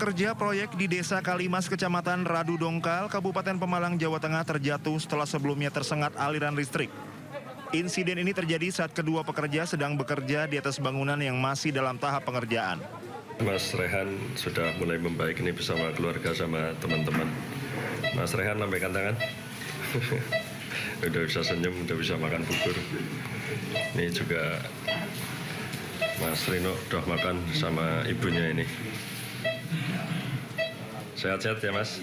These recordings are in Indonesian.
pekerja proyek di Desa Kalimas, Kecamatan Radu Dongkal, Kabupaten Pemalang, Jawa Tengah terjatuh setelah sebelumnya tersengat aliran listrik. Insiden ini terjadi saat kedua pekerja sedang bekerja di atas bangunan yang masih dalam tahap pengerjaan. Mas Rehan sudah mulai membaik ini bersama keluarga sama teman-teman. Mas Rehan lambaikan tangan. Udah bisa senyum, udah bisa makan bubur. Ini juga Mas Rino udah makan sama ibunya ini. Sehat-sehat ya Mas.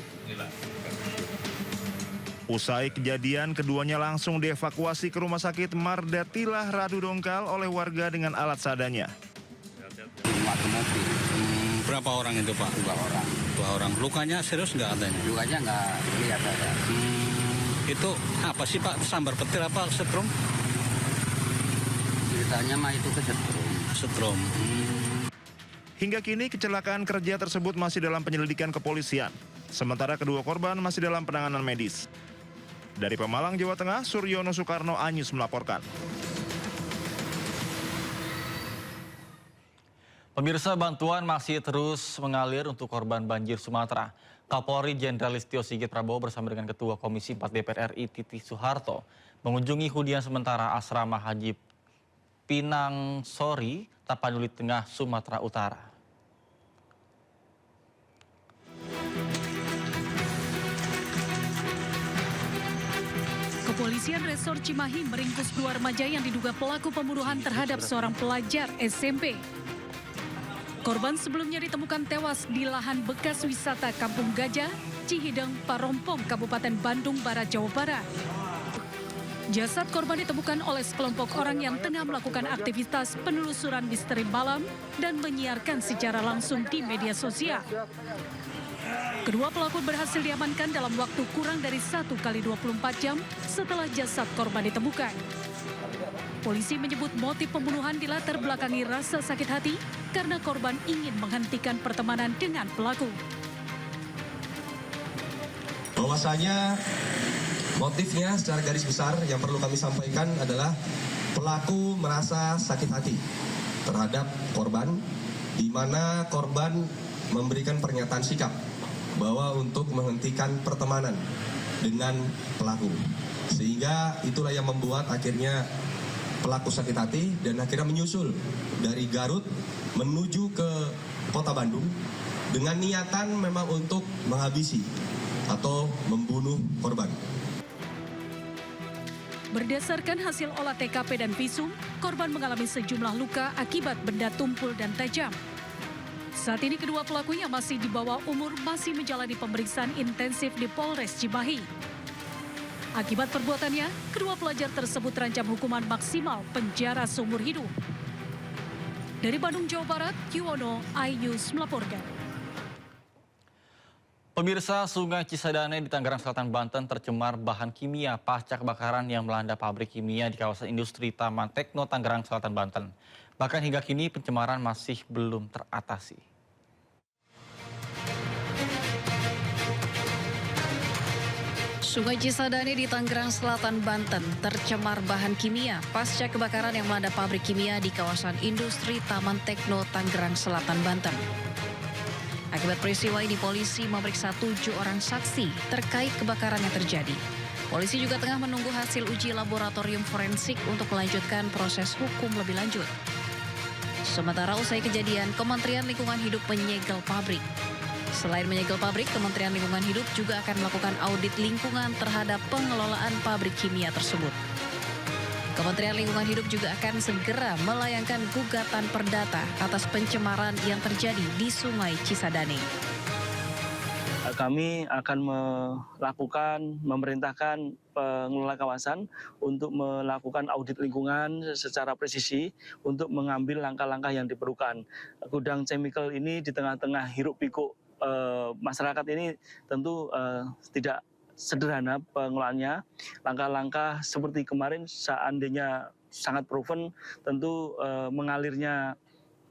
Usai kejadian, keduanya langsung dievakuasi ke Rumah Sakit Mardatilah Radu Dongkal oleh warga dengan alat seadanya. Berapa orang itu Pak? 2 orang. 2 orang. Lukanya serius nggak adanya? Lukanya nggak lihat ada. Itu apa sih Pak? Sambar petir apa setrum? Ceritanya mah itu kesetrum. Setrum. Hingga kini kecelakaan kerja tersebut masih dalam penyelidikan kepolisian. Sementara kedua korban masih dalam penanganan medis. Dari Pemalang, Jawa Tengah, Suryono Soekarno Anyus melaporkan. Pemirsa, bantuan masih terus mengalir untuk korban banjir Sumatera. Kapolri Jenderal Listio Sigit Prabowo bersama dengan Ketua Komisi 4 DPR RI Titi Soeharto mengunjungi hunian sementara asrama Haji Pinang Sori, Tapanuli Tengah, Sumatera Utara. Kepolisian Resor Cimahi meringkus 2 remaja yang diduga pelaku pembunuhan terhadap seorang pelajar SMP. Korban sebelumnya ditemukan tewas di lahan bekas wisata Kampung Gajah, Cihideng, Parompong, Kabupaten Bandung Barat, Jawa Barat. Jasad korban ditemukan oleh sekelompok orang yang tengah melakukan aktivitas penelusuran misteri malam dan menyiarkan secara langsung di media sosial. Kedua pelaku berhasil diamankan dalam waktu kurang dari 1 kali 24 jam setelah jasad korban ditemukan. Polisi menyebut motif pembunuhan dilatar belakangi rasa sakit hati karena korban ingin menghentikan pertemanan dengan pelaku. Bahwasanya motifnya secara garis besar yang perlu kami sampaikan adalah pelaku merasa sakit hati terhadap korban, di mana korban memberikan pernyataan sikap bahwa untuk menghentikan pertemanan dengan pelaku. Sehingga itulah yang membuat akhirnya pelaku sakit hati dan akhirnya menyusul dari Garut menuju ke kota Bandung dengan niatan memang untuk menghabisi atau membunuh korban. Berdasarkan hasil olah TKP dan visum, korban mengalami sejumlah luka akibat benda tumpul dan tajam. Saat ini kedua pelaku yang masih di bawah umur masih menjalani pemeriksaan intensif di Polres Cimahi. Akibat perbuatannya, kedua pelajar tersebut terancam hukuman maksimal penjara seumur hidup. Dari Bandung, Jawa Barat, Yuwono, iNews melaporkan. Pemirsa, Sungai Cisadane di Tangerang Selatan, Banten tercemar bahan kimia pasca kebakaran yang melanda pabrik kimia di kawasan industri Taman Tekno, Tangerang Selatan, Banten. Bahkan hingga kini pencemaran masih belum teratasi. Sungai Cisadane di Tangerang Selatan, Banten tercemar bahan kimia pasca kebakaran yang melanda pabrik kimia di kawasan industri Taman Tekno, Tangerang Selatan, Banten. Akibat peristiwa ini, polisi memeriksa 7 orang saksi terkait kebakaran yang terjadi. Polisi juga tengah menunggu hasil uji laboratorium forensik untuk melanjutkan proses hukum lebih lanjut. Sementara usai kejadian, Kementerian Lingkungan Hidup menyegel pabrik. Selain menyegel pabrik, Kementerian Lingkungan Hidup juga akan melakukan audit lingkungan terhadap pengelolaan pabrik kimia tersebut. Kementerian Lingkungan Hidup juga akan segera melayangkan gugatan perdata atas pencemaran yang terjadi di Sungai Cisadane. Kami akan memerintahkan pengelola kawasan untuk melakukan audit lingkungan secara presisi untuk mengambil langkah-langkah yang diperlukan. Gudang chemical ini di tengah-tengah hiruk pikuk masyarakat ini tentu tidak sederhana pengelolaannya. Langkah-langkah seperti kemarin seandainya sangat proven, tentu mengalirnya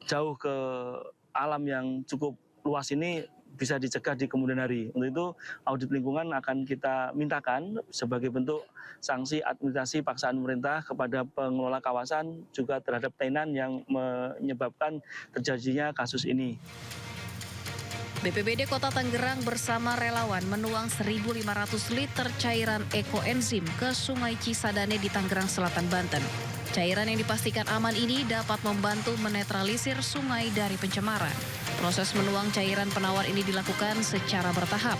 jauh ke alam yang cukup luas ini bisa dicegah di kemudian hari. Untuk itu audit lingkungan akan kita mintakan sebagai bentuk sanksi administrasi paksaan pemerintah kepada pengelola kawasan juga terhadap tenan yang menyebabkan terjadinya kasus ini. BPBD Kota Tangerang bersama relawan menuang 1.500 liter cairan ekoenzim ke Sungai Cisadane di Tangerang Selatan, Banten. Cairan yang dipastikan aman ini dapat membantu menetralisir sungai dari pencemaran. Proses menuang cairan penawar ini dilakukan secara bertahap.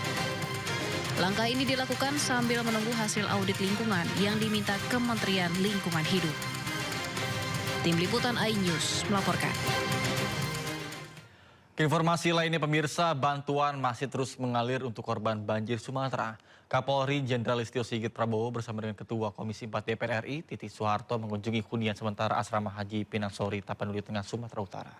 Langkah ini dilakukan sambil menunggu hasil audit lingkungan yang diminta Kementerian Lingkungan Hidup. Tim Liputan iNews melaporkan. Informasi lainnya pemirsa, bantuan masih terus mengalir untuk korban banjir Sumatera. Kapolri Jenderal Listio Sigit Prabowo bersama dengan Ketua Komisi 4 DPR RI, Titi Soeharto mengunjungi hunian sementara Asrama Haji Pinangsori, Tapanuli Tengah, Sumatera Utara.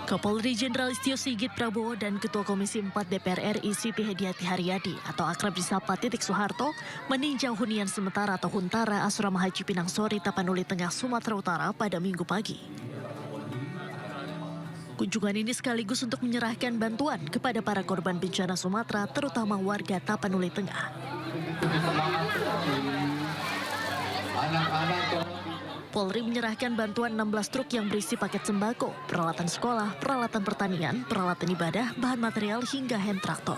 Kapolri Jenderal Listio Sigit Prabowo dan Ketua Komisi 4 DPR RI Siti Hediati Haryadi atau akrab disapa Titik Soeharto meninjau hunian sementara atau Huntara Asrama Haji Pinangsori, Tapanuli Tengah, Sumatera Utara pada Minggu pagi. Kunjungan ini sekaligus untuk menyerahkan bantuan kepada para korban bencana Sumatera, terutama warga Tapanuli Tengah. Polri menyerahkan bantuan 16 truk yang berisi paket sembako, peralatan sekolah, peralatan pertanian, peralatan ibadah, bahan material hingga hand traktor.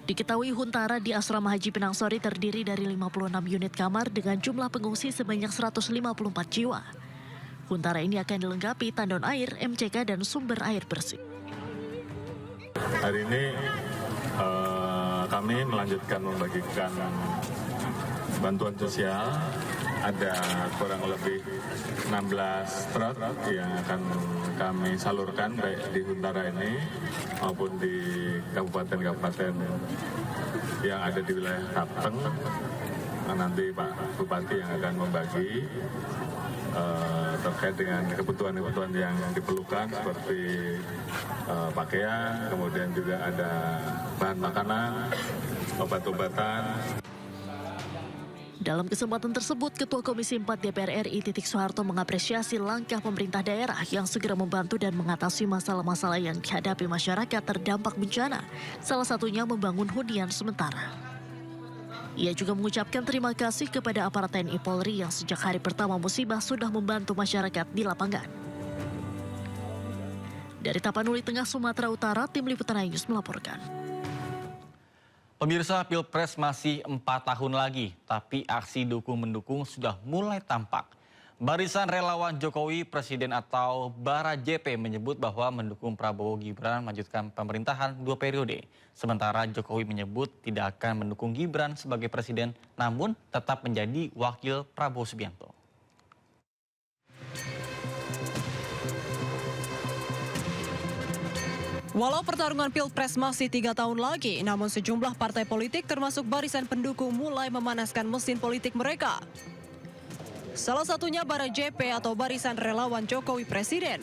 Diketahui Huntara di Asrama Haji Pinangsori terdiri dari 56 unit kamar dengan jumlah pengungsi sebanyak 154 jiwa. Huntara ini akan dilengkapi tandon air, MCK, dan sumber air bersih. Hari ini kami melanjutkan membagikan bantuan sosial. Ada kurang lebih 16 truk yang akan kami salurkan baik di Huntara ini maupun di kabupaten-kabupaten yang ada di wilayah Kapten. Nanti Pak Bupati yang akan membagi terkait dengan kebutuhan-kebutuhan yang diperlukan seperti pakaian, kemudian juga ada bahan makanan, obat-obatan. Dalam kesempatan tersebut, Ketua Komisi 4 DPR RI Titik Soeharto mengapresiasi langkah pemerintah daerah yang segera membantu dan mengatasi masalah-masalah yang dihadapi masyarakat terdampak bencana, salah satunya membangun hunian sementara. Ia juga mengucapkan terima kasih kepada aparat TNI Polri yang sejak hari pertama musibah sudah membantu masyarakat di lapangan. Dari Tapanuli Tengah, Sumatera Utara, Tim Liputan iNews melaporkan. Pemirsa, Pilpres masih 4 tahun lagi, tapi aksi dukung-mendukung sudah mulai tampak. Barisan relawan Jokowi Presiden atau Bara JP menyebut bahwa mendukung Prabowo Gibran melanjutkan pemerintahan 2 periode. Sementara Jokowi menyebut tidak akan mendukung Gibran sebagai presiden, namun tetap menjadi wakil Prabowo Subianto. Walau pertarungan Pilpres masih 3 tahun lagi, namun sejumlah partai politik termasuk barisan pendukung mulai memanaskan mesin politik mereka. Salah satunya Bara JP atau Barisan Relawan Jokowi Presiden.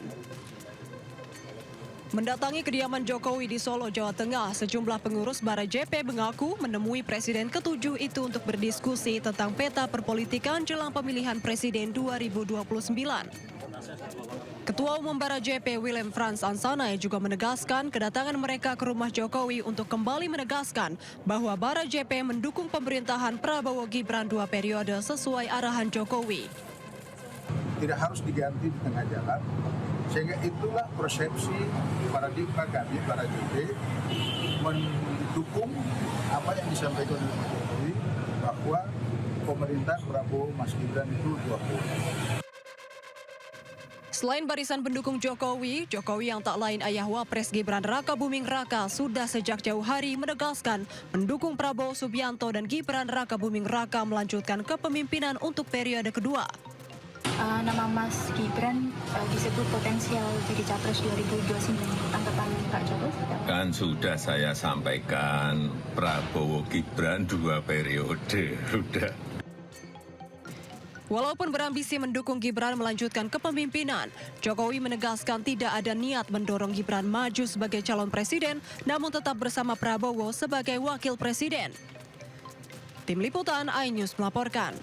Mendatangi kediaman Jokowi di Solo, Jawa Tengah, sejumlah pengurus Bara JP mengaku menemui Presiden ke-7 itu untuk berdiskusi tentang peta perpolitikan jelang pemilihan Presiden 2029. Ketua Umum Bara JP Willem Frans Ansanay juga menegaskan kedatangan mereka ke rumah Jokowi untuk kembali menegaskan bahwa Bara JP mendukung pemerintahan Prabowo Gibran 2 periode sesuai arahan Jokowi. Tidak harus diganti di tengah jalan, sehingga itulah persepsi paradigma kami Bara JP mendukung apa yang disampaikan oleh Jokowi bahwa pemerintah Prabowo Mas Gibran itu 2 periode. Selain barisan pendukung Jokowi, Jokowi yang tak lain ayah Wapres Gibran Raka Buming Raka sudah sejak jauh hari menegaskan mendukung Prabowo Subianto dan Gibran Raka Buming Raka melanjutkan kepemimpinan untuk periode kedua. Nama Mas Gibran disebut potensial jadi capres 2029. Tanggapan Pak Jokowi? Kan sudah saya sampaikan Prabowo Gibran 2 periode, sudah. Walaupun berambisi mendukung Gibran melanjutkan kepemimpinan, Jokowi menegaskan tidak ada niat mendorong Gibran maju sebagai calon presiden, namun tetap bersama Prabowo sebagai wakil presiden. Tim Liputan iNews melaporkan.